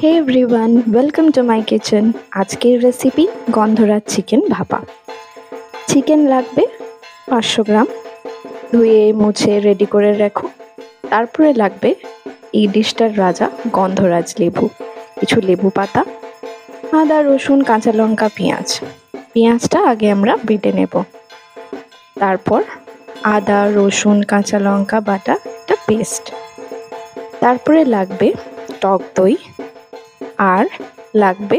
Hey everyone, welcome to my kitchen. আজকের recipe Gondhoraj chicken bhapa. Chicken লাগবে 500 গ্রাম, ধুয়ে মুছে রেডি করে রাখো। তারপরে লাগবে এই ডিশটার রাজা গন্ধরাজ লেবু, কিছু লেবু পাতা, আদা, রসুন, কাঁচা লঙ্কা, পেঁয়াজ। পেঁয়াজটা আগে আমরা বেটে নেব। তারপর আদা, রসুন, কাঁচা লঙ্কা বাটা একটা পেস্ট। তারপরে লাগবে টক দই, আর লাগবে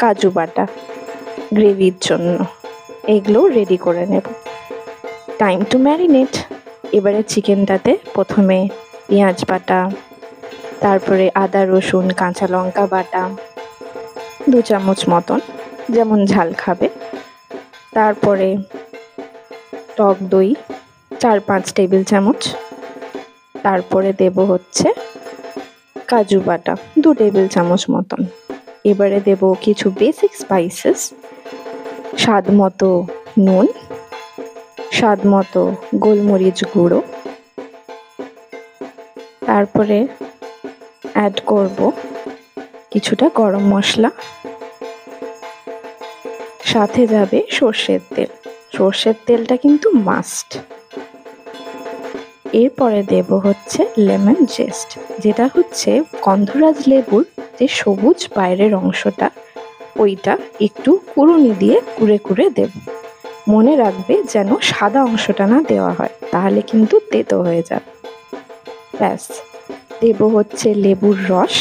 কাজু বাটা গ্রেভির জন্য। এগুলো রেডি করে নেব। Time to marinate. এবারে চিকেনটাতে প্রথমে পেঁয়াজ বাটা, তারপরে আদা, রসুন, কাঁচা লঙ্কা বাটা 2 চামচ মতন, যেমন ঝাল খাবে। তারপরে টক দই 4-5 টেবিল চামচ। তারপরে দেব হচ্ছে কাজু বাটা 2 টেবিল চামচ মতন। এবারে দেব কিছু বেসিক স্পাইসেস, স্বাদ মতো নুন, স্বাদ মতো গোলমরিচ গুঁড়ো। তারপরে অ্যাড করব কিছুটা গরম মশলা, সাথে যাবে সর্ষের তেল। সর্ষের তেলটা কিন্তু মাস্ট। এরপরে দেব হচ্ছে লেমন জেস্ট, যেটা হচ্ছে গন্ধরাজ লেবুর যে সবুজ বাইরের অংশটা, ওইটা একটু কুড়ুনি দিয়ে কুড়ে কুড়ে দেব। মনে রাখবে যেন সাদা অংশটা না দেওয়া হয়, তাহলে কিন্তু তেতো হয়ে যাবে। ব্যাস। দেব হচ্ছে লেবুর রস,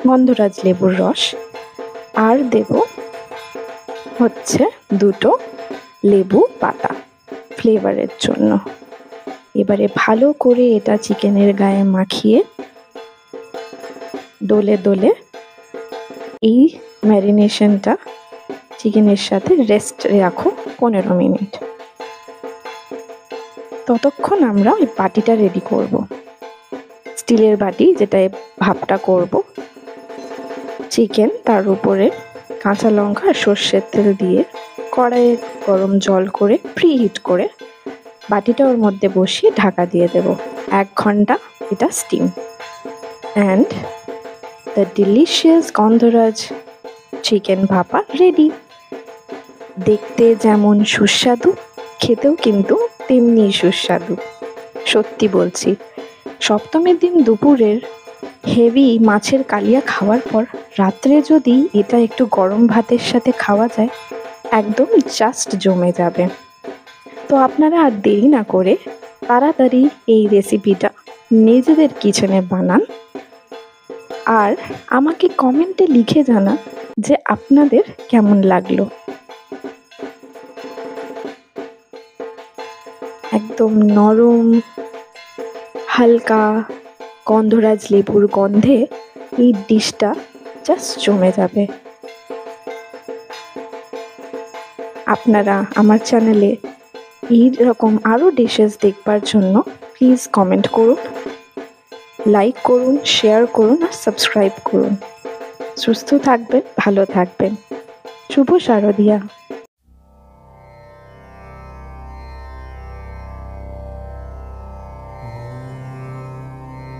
গন্ধরাজ লেবুর রস, আর দেব হচ্ছে 2টো লেবু পাতা ফ্লেভারের জন্য। এবারে ভালো করে এটা চিকেনের গায়ে মাখিয়ে দোলে দোলে এই ম্যারিনেশনটা চিকেনের সাথে রেস্ট রাখো 15 মিনিট। ততক্ষণ আমরা ওই বাটিটা রেডি করব। স্টিলের বাটি, যেটায় ভাপটা করব। চিকেন, তার উপরে কাঁচা লঙ্কা আর সর্ষের তেল দিয়ে কড়াইয়ে গরম জল করে প্রিহিট করে বাটিটা ওর মধ্যে বসিয়ে ঢাকা দিয়ে দেব। 1 ঘন্টা এটা steam. And the delicious Gondhoraj chicken ভাপা রেডি। দেখতে যেমন সুস্বাদু, খেতেও কিন্তু তেমনি সুস্বাদু। সত্যি বলছি, সপ্তমীর দিন দুপুরের হেভি মাছের কালিয়া খাওয়ার পর রাত্রে যদি এটা একটু গরম ভাতের সাথে খাওয়া যায়, একদম জাস্ট জমে যাবে। তো আপনারা আর দেরি না করে তাড়াতাড়ি এই রেসিপিটা নিজেদের কিচেনে বানান, আর আমাকে কমেন্টে লিখে জানান যে আপনাদের কেমন লাগলো। একদম নরম হালকা গন্ধরাজ লেবুর গন্ধে এই ডিশটা জাস্ট জমে যাবে। আপনারা আমার চ্যানেলে এইরকম আরও ডিশেস দেখবার জন্য প্লিজ কমেন্ট করুন, লাইক করুন, শেয়ার করুন আর সাবস্ক্রাইব করুন। সুস্থ থাকবেন, ভালো থাকবেন। শুভ শারদিয়া।